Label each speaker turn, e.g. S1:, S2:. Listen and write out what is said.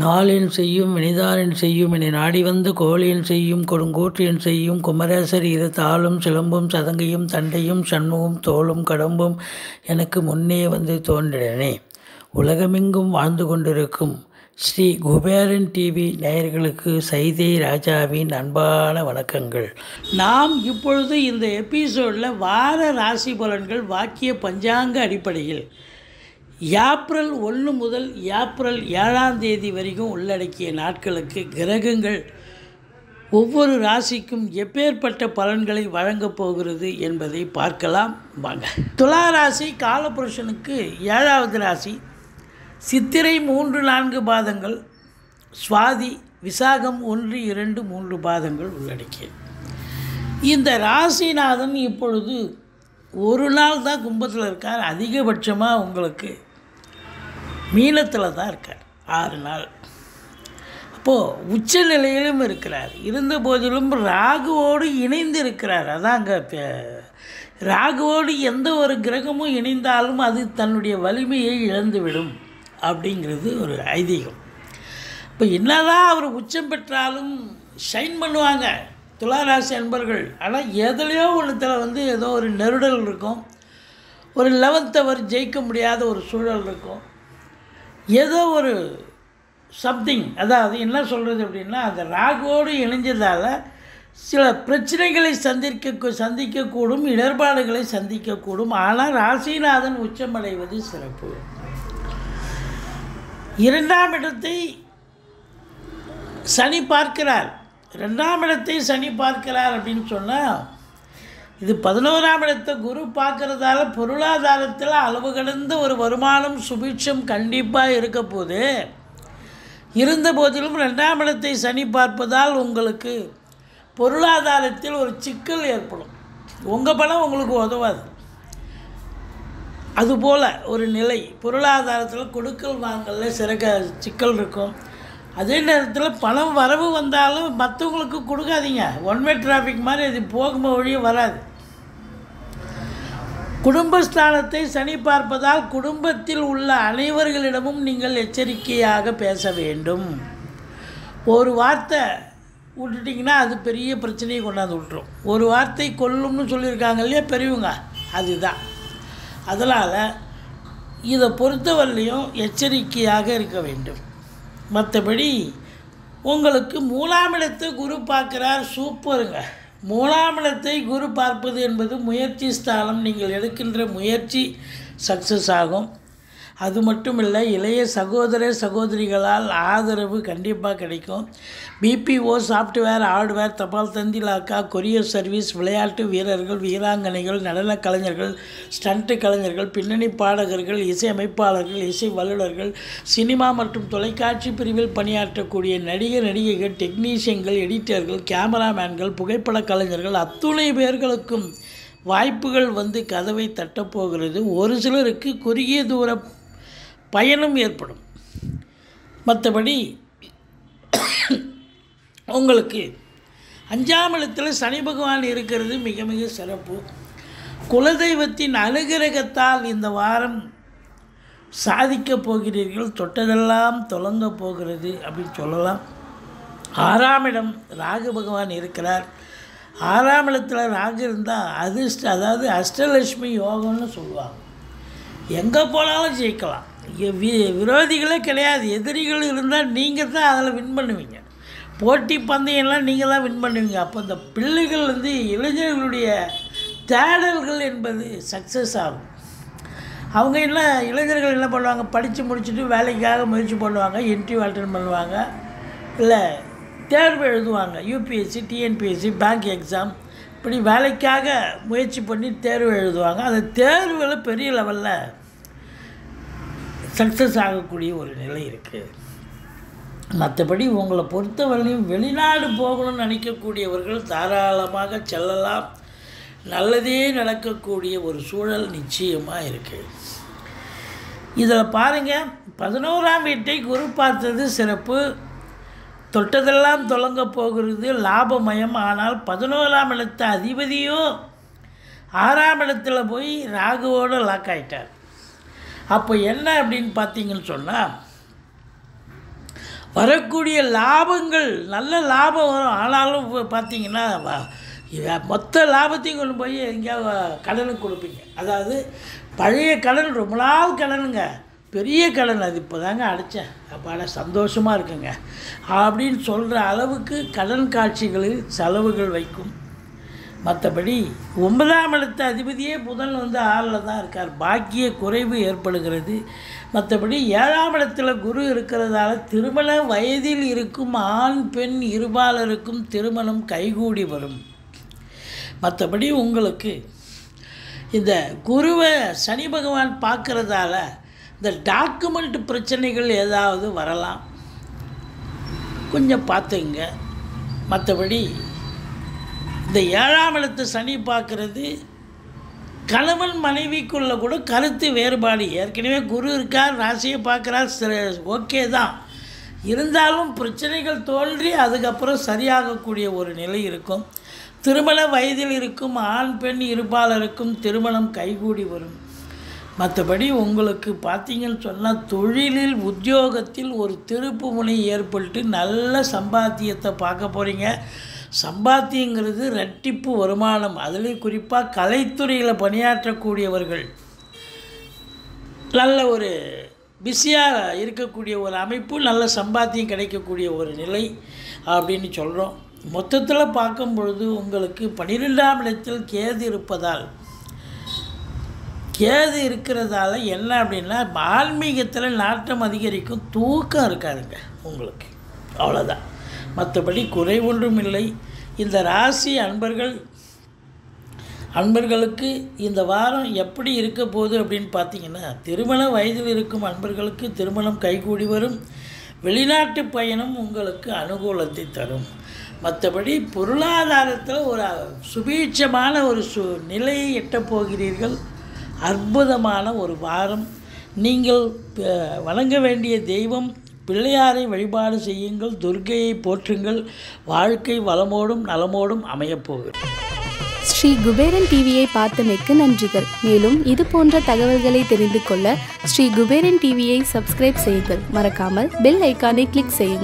S1: நாளென் செய்யும் வினைதானென் செய்யும் என்னை நாடி வந்த கோளென் செய்யும் கொடுங்கூற்றென் செய்யும் குமரேசர் இரு தாளும் சிலம்பும் சதங்கையும் தண்டையும் சண்முகம் தோளும் கடம்பும் எனக்கு முன்னே வந்து தோன்றினனே. உலகமெங்கும் வாழ்ந்து கொண்டிருக்கும் ஸ்ரீ குபேரன் டிவி நேயர்களுக்கு சைதை ராஜாவின் அன்பான வணக்கங்கள். நாம் இப்பொழுது இந்த எபிசோடில் வார ராசி பலன்கள் வாக்கிய பஞ்சாங்க அடிப்படையில் ஏப்ரல் 1 முதல் ஏப்ரல் 7ஆம் தேதி வரைக்கும் உள்ளடக்கிய நாட்களுக்கு கிரகங்கள் ஒவ்வொரு ராசிக்கும் எப்பேற்பட்ட பலன்களை வழங்கப் போகிறது என்பதை பார்க்கலாம் வாங்க. துலா ராசி காலபுருஷனுக்கு 7வது ராசி. சித்திரை 3-4 பாதங்கள், சுவாதி விசாகம் 1-2-3 பாதங்கள் உள்ளடக்கிய இந்த ராசிநாதன் இப்பொழுது ஒரு நாள் தான் கும்பத்தில் இருக்கார். அதிகபட்சமாக உங்களுக்கு மீனத்தில் தான் இருக்கார் 6 நாள். அப்போது உச்ச நிலையிலும் இருக்கிறார். இருந்த போதிலும் ராகுவோடு இணைந்து இருக்கிறார். அதாங்க, ராகுவோடு எந்த ஒரு கிரகமும் இணைந்தாலும் அது தன்னுடைய வலிமையை இழந்துவிடும் அப்படிங்கிறது ஒரு ஐதீகம். இப்போ என்னதான் அவர் உச்சம் பெற்றாலும் ஷைன் பண்ணுவாங்க துளாராசி அன்பர்கள். ஆனால் எதுலையோ ஒன்றுத்தில் ஏதோ ஒரு நெருடல் இருக்கும். ஒரு 11th அவர் ஜெயிக்க முடியாத ஒரு சூழல் இருக்கும். ஏதோ ஒரு சம்திங், அதாவது என்ன சொல்கிறது அப்படின்னா, அந்த ராகுவோடு இணைஞ்சதால் சில பிரச்சனைகளை சந்திக்கக்கூடும், இடர்பாடுகளை சந்திக்கக்கூடும். ஆனால் ராசிநாதன் உச்சமடைவது சிறப்பு. 2ஆம் இடத்தை சனி பார்க்கிறார். 2ஆம் இடத்தை சனி பார்க்கிறார் அப்படின்னு சொன்னால், இது 11ஆம் இடத்தை குரு பார்க்கறதால பொருளாதாரத்தில் அளவு கடந்த ஒரு வருமானம் சுபிட்சம் கண்டிப்பாக இருக்க போது. இருந்த போதிலும் 2ஆம் இடத்தை சனி பார்ப்பதால் உங்களுக்கு பொருளாதாரத்தில் ஒரு சிக்கல் ஏற்படும். உங்கள் பணம் உங்களுக்கு உதவாது. அதுபோல் ஒரு நிலை பொருளாதாரத்தில் கொடுக்கல் வாங்கல சிக்கல் இருக்கும். அதே நேரத்தில் பணம் வரவு வந்தாலும் மற்றவங்களுக்கு கொடுக்காதீங்க. ஒன் வே டிராஃபிக் மாதிரி அது போகும் வழியே வராது. குடும்பஸ்தானத்தை சனி பார்ப்பதால் குடும்பத்தில் உள்ள அனைவர்களிடமும் நீங்கள் எச்சரிக்கையாக பேச வேண்டும். ஒரு வார்த்தை விட்டுட்டிங்கன்னா அது பெரிய பிரச்சனையை கொண்டாந்து விட்டுரும். ஒரு வார்த்தை கொல்லும்னு சொல்லியிருக்காங்க இல்லையா பெரியவங்க, அதுதான். அதனால் இதை பொறுத்தவரையிலையும் எச்சரிக்கையாக இருக்க வேண்டும். மற்றபடி உங்களுக்கு 3ஆம் இடத்தை குரு பார்க்குறார். சூப்பருங்க. 3ஆம் இடத்தை குரு பார்ப்பது என்பது முயற்சி ஸ்தானம். நீங்கள் எடுக்கின்ற முயற்சி சக்ஸஸ் ஆகும். அது மட்டும் இல்லை, இளைய சகோதரிகளால் ஆதரவு கண்டிப்பாக கிடைக்கும். பிபிஓ, சாஃப்ட்வேர், ஹார்ட்வேர், தபால் தந்தி இலாக்கா, கொரியர் சர்வீஸ், விளையாட்டு வீரர்கள், வீராங்கனைகள், நடன கலைஞர்கள், ஸ்டண்ட்டு கலைஞர்கள், பின்னணி பாடகர்கள், இசை அமைப்பாளர்கள், இசை வல்லுநர்கள், சினிமா மற்றும் தொலைக்காட்சி பிரிவில் பணியாற்றக்கூடிய நடிகைகள், டெக்னீஷியன்கள், எடிட்டர்கள், கேமராமேன்கள், புகைப்பட கலைஞர்கள் அத்துணை பேர்களுக்கும் வாய்ப்புகள் கதவை தட்டப்போகிறது. ஒரு சிலருக்கு குறுகிய தூர பயணம் ஏற்படும். மற்றபடி உங்களுக்கு 5ஆம் இடத்தில் சனி பகவான் இருக்கிறது மிக மிக சிறப்பு. குலதெய்வத்தின் அனுகிரகத்தால் இந்த வாரம் சாதிக்கப் போகிறீர்கள். தொட்டதெல்லாம் தொடங்க போகிறது அப்படின்னு சொல்லலாம். 6ஆம் இடம் ராகு பகவான் இருக்கிறார். 6ஆம் இடத்துல ராகு இருந்தால் அதாவது அஷ்டலட்சுமி யோகம்னு சொல்லுவாங்க. எங்கே போனாலும் ஜெயிக்கலாம். விரோதிகளே கிடையாது. எதிரிகள் இருந்தால் நீங்கள் தான் அதில் வின் பண்ணுவீங்க. போட்டி பந்தயம்லாம் நீங்கள் தான் வின் பண்ணுவீங்க. அப்போ இந்த பிள்ளைகள் இளைஞர்களுடைய தேடல்கள் என்பது சக்ஸஸ் ஆகும். அவங்க இளைஞர்கள் என்ன பண்ணுவாங்க, படித்து முடிச்சுட்டு வேலைக்காக முயற்சி பண்ணுவாங்க, இன்டர்வியூ அட்டெண்ட் பண்ணுவாங்க, இல்லை தேர்வு எழுதுவாங்க. யூபிஎஸ்சி, டிஎன்பிஎஸ்சி, பேங்க் எக்ஸாம், இப்படி வேலைக்காக முயற்சி பண்ணி தேர்வு எழுதுவாங்க. அந்த தேர்வில் பெரிய லெவலில் சக்ஸஸ் ஆகக்கூடிய ஒரு நிலை இருக்குது. மற்றபடி உங்களை பொறுத்தவரையிலும் வெளிநாடு போகணும்னு நினைக்கக்கூடியவர்கள் தாராளமாக செல்லலாம். நல்லதே நடக்கக்கூடிய ஒரு சூழல் நிச்சயமாக இருக்குது. இதில் பாருங்கள், 11ஆம் வீட்டை குரு பார்த்தது சிறப்பு. தொட்டதெல்லாம் தொடங்க போகிறது, லாபமயம். ஆனால் 11ஆம் இடத்த அதிபதியோ 6ஆம் இடத்துல போய் ராகுவோடு லாக் ஆகிட்டார். அப்போ என்ன அப்படின்னு பார்த்தீங்கன்னு சொன்னால், வரக்கூடிய லாபங்கள் நல்ல லாபம் வரும். ஆனாலும் பார்த்தீங்கன்னா மொத்த லாபத்தையும் கொண்டு போய் எங்கேயாவது கடனுக்கு கொடுப்பீங்க. அதாவது பழைய கடன் ரொம்ப நாள் கடனுங்க, பெரிய கடன், அது இப்போ தாங்க அடைச்சேன், அப்பாடா சந்தோஷமாக இருக்குங்க அப்படின்னு சொல்கிற அளவுக்கு கடன் காட்சிகளில் செலவுகள் வைக்கும். மற்றபடி 9ஆம் இடத்து அதிபதியே புதன் 6ல் தான் இருக்கார், பாக்கிய குறைவு ஏற்படுகிறது. மற்றபடி 7ஆம் இடத்துல குரு இருக்கிறதால திருமண வயதில் இருக்கும் ஆண் பெண் இருபாலருக்கும் திருமணம் கைகூடி வரும். மற்றபடி உங்களுக்கு இந்த குருவை சனி பகவான் பார்க்குறதால இந்த டாக்குமெண்ட் பிரச்சனைகள் ஏதாவது வரலாம், கொஞ்சம் பார்த்துங்க. மற்றபடி இந்த 7ஆம் இடத்தை சனி பார்க்குறது கணவன் மனைவிக்குள்ள கூட கருத்து வேறுபாடு. ஏற்கனவே குரு இருக்கார், ராசியை பார்க்குறார், ஓகே தான், இருந்தாலும் பிரச்சனைகள் தோன்றி அதுக்கப்புறம் சரியாகக்கூடிய ஒரு நிலை இருக்கும். திருமண வயதில் இருக்கும் ஆண் பெண் இருபாலருக்கும் திருமணம் கைகூடி வரும். மற்றபடி உங்களுக்கு பார்த்தீங்கன்னு சொன்னால் தொழிலில் உத்தியோகத்தில் ஒரு திருப்பு முனை ஏற்பட்டு நல்ல சம்பாத்தியத்தை பார்க்க போகிறீங்க. சம்பாத்தியங்கிறது ரெட்டிப்பு வருமானம். அதுலேயும் குறிப்பாக கலைத்துறையில் பணியாற்றக்கூடியவர்கள் நல்ல ஒரு பிஸியாக இருக்கக்கூடிய ஒரு அமைப்பு, நல்ல சம்பாத்தியம் கிடைக்கக்கூடிய ஒரு நிலை அப்படின்னு சொல்கிறோம். மொத்தத்தில் பார்க்கும் பொழுது உங்களுக்கு 12ஆம் இடத்தில் கேது இருப்பதால், கேது இருக்கிறதால என்ன அப்படின்னா ஆன்மீகத்தில் நாட்டம் அதிகரிக்கும், தூக்கம் இருக்காதுங்க உங்களுக்கு, அவ்வளோதான். மற்றபடி குறை ஒன்றும் இல்லை. இந்த ராசி அன்பர்களுக்கு இந்த வாரம் எப்படி இருக்க போகுது அப்படின்னு பார்த்தீங்கன்னா, திருமண வயதில் இருக்கும் அன்பர்களுக்கு திருமணம் கைகூடி வரும். வெளிநாட்டு பயணம் உங்களுக்கு அனுகூலத்தை தரும். மற்றபடி பொருளாதாரத்தில் ஒரு சுபீட்சமான ஒரு நிலையை எட்டப் போகிறீர்கள். அற்புதமான ஒரு வாரம். நீங்கள் வணங்க வேண்டிய தெய்வம் பிள்ளையாரை வழிபாடு செய்யுங்கள், துர்க்கையை போற்றுங்கள். வாழ்க்கை வளமோடும் நலமோடும் அமையப்போகிறது.
S2: ஸ்ரீ குபேரன் டிவியை பார்த்தமைக்கு நன்றிகள். மேலும் இது போன்ற தகவல்களை தெரிந்து கொள்ள ஸ்ரீ குபேரன் டிவியை சப்ஸ்கிரைப் செய்யுங்கள். மறக்காமல் பெல் ஐக்கானை கிளிக் செய்யுங்கள்.